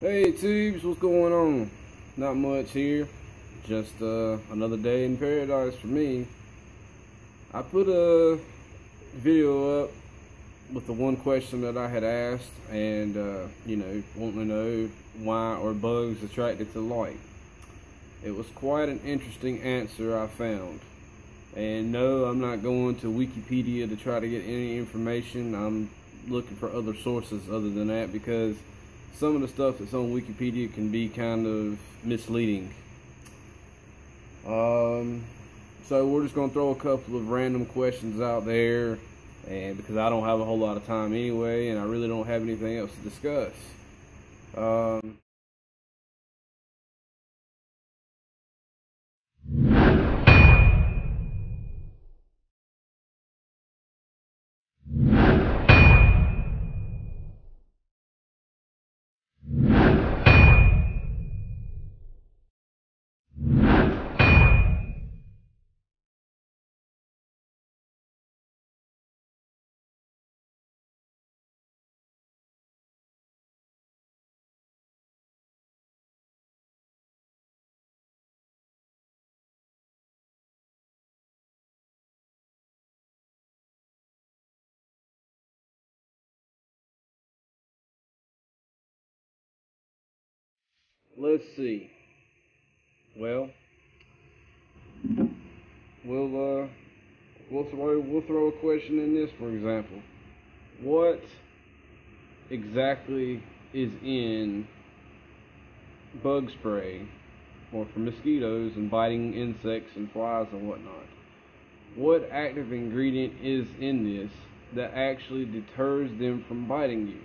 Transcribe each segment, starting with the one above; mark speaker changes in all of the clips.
Speaker 1: Hey Tubes, what's going on? Not much here. Just another day in paradise for me. I put a video up with the one question that I had asked and, wanting to know why are bugs attracted to light. It was quite an interesting answer I found. And no, I'm not going to Wikipedia to try to get any information. I'm looking for other sources other than that because some of the stuff that's on Wikipedia can be kind of misleading. So we're just going to throw a couple of random questions out there, and because I don't have a whole lot of time anyway, and I really don't have anything else to discuss. Let's see. Well, we'll throw a question in this, for example. What exactly is in bug spray, or for mosquitoes and biting insects and flies and whatnot? What active ingredient is in this that actually deters them from biting you?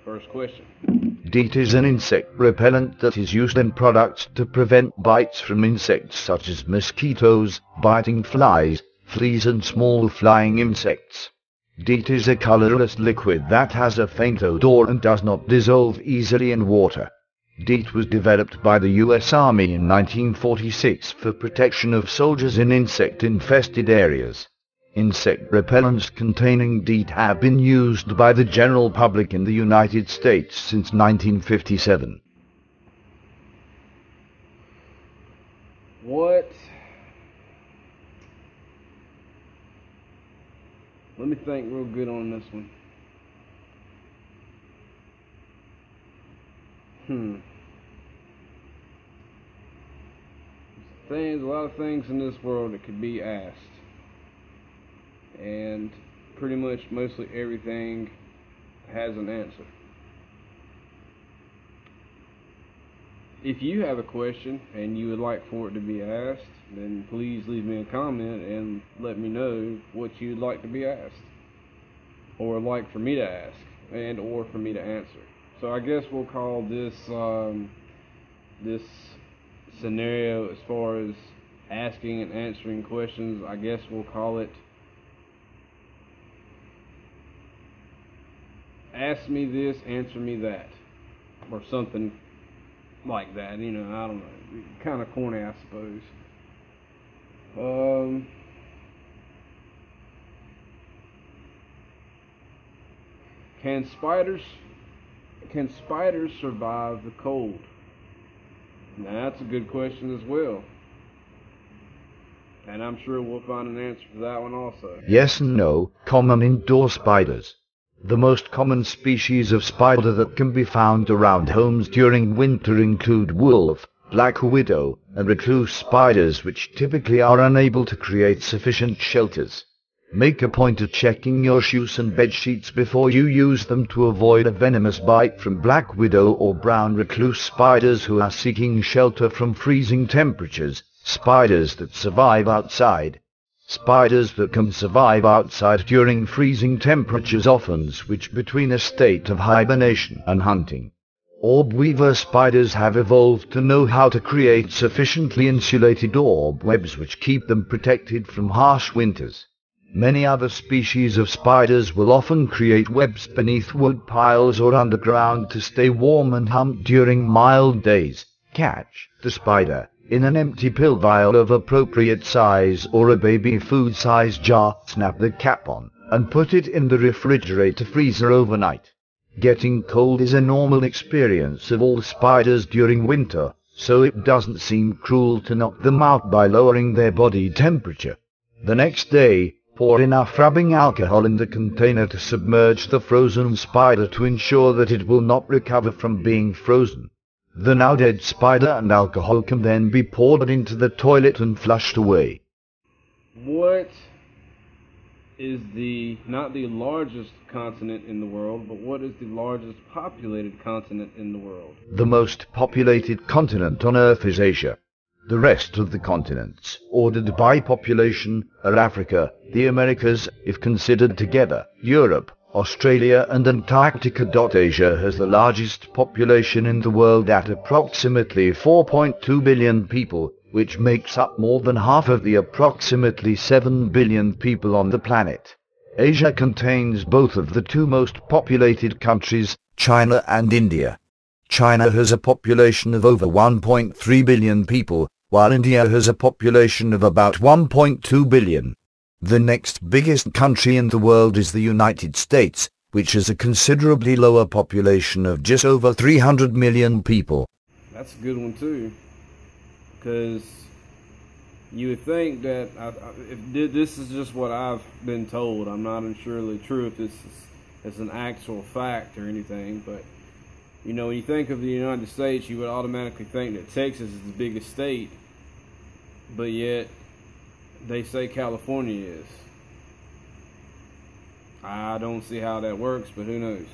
Speaker 1: First question.
Speaker 2: DEET is an insect repellent that is used in products to prevent bites from insects such as mosquitoes, biting flies, fleas and small flying insects. DEET is a colorless liquid that has a faint odor and does not dissolve easily in water. DEET was developed by the U.S. Army in 1946 for protection of soldiers in insect-infested areas. Insect repellents containing DEET have been used by the general public in the United States since 1957.
Speaker 1: What? Let me think real good on this one. There's a lot of things in this world that could be asked. And pretty much mostly everything has an answer. If you have a question and you would like for it to be asked, then please leave me a comment and let me know what you'd like to be asked, or like for me to ask, and or for me to answer. So I guess we'll call this this scenario, as far as asking and answering questions, I guess we'll call it ask me this, answer me that, or something like that. I don't know, kind of corny, I suppose. Can spiders survive the cold? Now that's a good question as well, and I'm sure we'll find an answer for that one also.
Speaker 2: Yes and no. Common indoor spiders. The most common species of spider that can be found around homes during winter include wolf, black widow, and recluse spiders, which typically are unable to create sufficient shelters. Make a point of checking your shoes and bed sheets before you use them to avoid a venomous bite from black widow or brown recluse spiders who are seeking shelter from freezing temperatures. Spiders that survive outside. Spiders that can survive outside during freezing temperatures often switch between a state of hibernation and hunting. Orb weaver spiders have evolved to know how to create sufficiently insulated orb webs which keep them protected from harsh winters. Many other species of spiders will often create webs beneath wood piles or underground to stay warm and hum during mild days. Catch the spider in an empty pill vial of appropriate size or a baby food size jar. Snap the cap on and put it in the refrigerator freezer overnight. Getting cold is a normal experience of all spiders during winter, so it doesn't seem cruel to knock them out by lowering their body temperature. The next day, pour enough rubbing alcohol in the container to submerge the frozen spider to ensure that it will not recover from being frozen. The now dead spider and alcohol can then be poured into the toilet and flushed away.
Speaker 1: What is not the largest continent in the world, but what is the largest populated continent in the world?
Speaker 2: The most populated continent on Earth is Asia. The rest of the continents, ordered by population, are Africa, the Americas, if considered together, Europe, Australia and Antarctica. Asia has the largest population in the world at approximately 4.2 billion people, which makes up more than half of the approximately 7 billion people on the planet. Asia contains both of the two most populated countries, China and India. China has a population of over 1.3 billion people, while India has a population of about 1.2 billion. The next biggest country in the world is the United States, which has a considerably lower population of just over 300 million people.
Speaker 1: That's a good one too, because you would think that, if this is just what I've been told, I'm not entirely true if this is an actual fact or anything, but you know, when you think of the United States, you would automatically think that Texas is the biggest state, but yet they say California is. I don't see how that works, but who knows?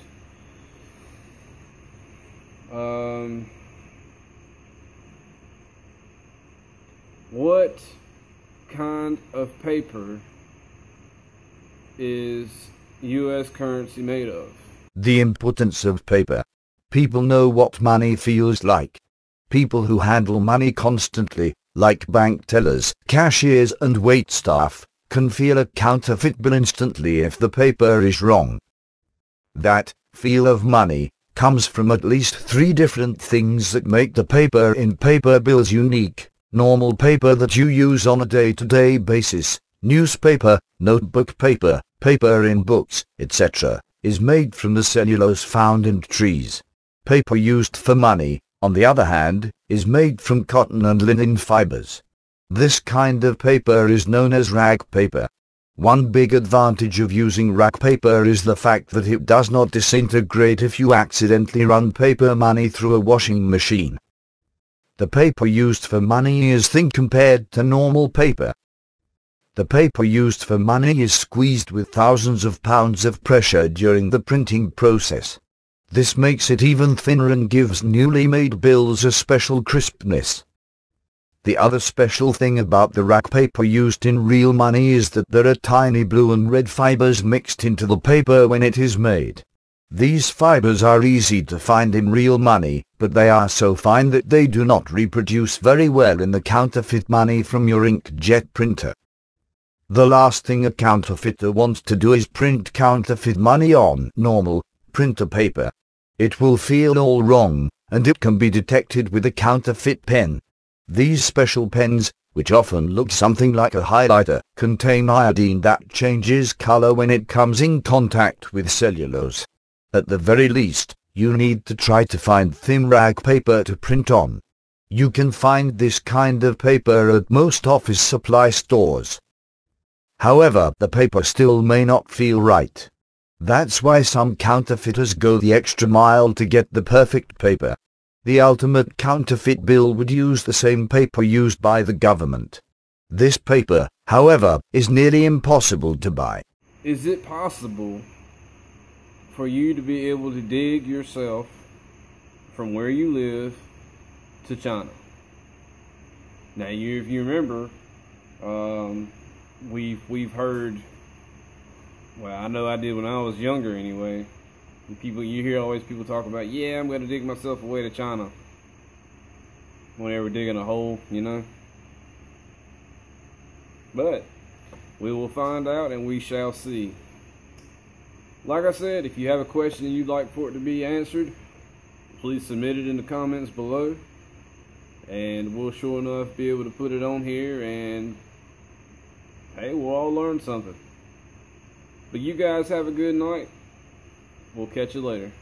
Speaker 1: What kind of paper is U.S. currency made of?
Speaker 2: The importance of paper. People know what money feels like. People who handle money constantly, like bank tellers, cashiers and waitstaff, can feel a counterfeit bill instantly if the paper is wrong. That feel of money comes from at least 3 different things that make the paper in paper bills unique. Normal paper that you use on a day-to-day basis, newspaper, notebook paper, paper in books, etc., is made from the cellulose found in trees. Paper used for money, on the other hand, is made from cotton and linen fibers. This kind of paper is known as rag paper. One big advantage of using rag paper is the fact that it does not disintegrate if you accidentally run paper money through a washing machine. The paper used for money is thin compared to normal paper. The paper used for money is squeezed with thousands of pounds of pressure during the printing process. This makes it even thinner and gives newly made bills a special crispness. The other special thing about the rag paper used in real money is that there are tiny blue and red fibers mixed into the paper when it is made. These fibers are easy to find in real money, but they are so fine that they do not reproduce very well in the counterfeit money from your inkjet printer. The last thing a counterfeiter wants to do is print counterfeit money on normal printer paper. It will feel all wrong, and it can be detected with a counterfeit pen. These special pens, which often look something like a highlighter, contain iodine that changes color when it comes in contact with cellulose. At the very least, you need to try to find thin rag paper to print on. You can find this kind of paper at most office supply stores. However, the paper still may not feel right. That's why some counterfeiters go the extra mile to get the perfect paper. The ultimate counterfeit bill would use the same paper used by the government. This paper, however, is nearly impossible to buy.
Speaker 1: Is it possible for you to be able to dig yourself from where you live to China? Now, if you remember, we've heard, well, I know I did when I was younger anyway. You hear always people talk about, yeah, I'm going to dig myself away to China when they were digging a hole, you know. But we will find out and we shall see. Like I said, if you have a question and you'd like for it to be answered, please submit it in the comments below. And we'll sure enough be able to put it on here, and hey, we'll all learn something. But you guys have a good night. We'll catch you later.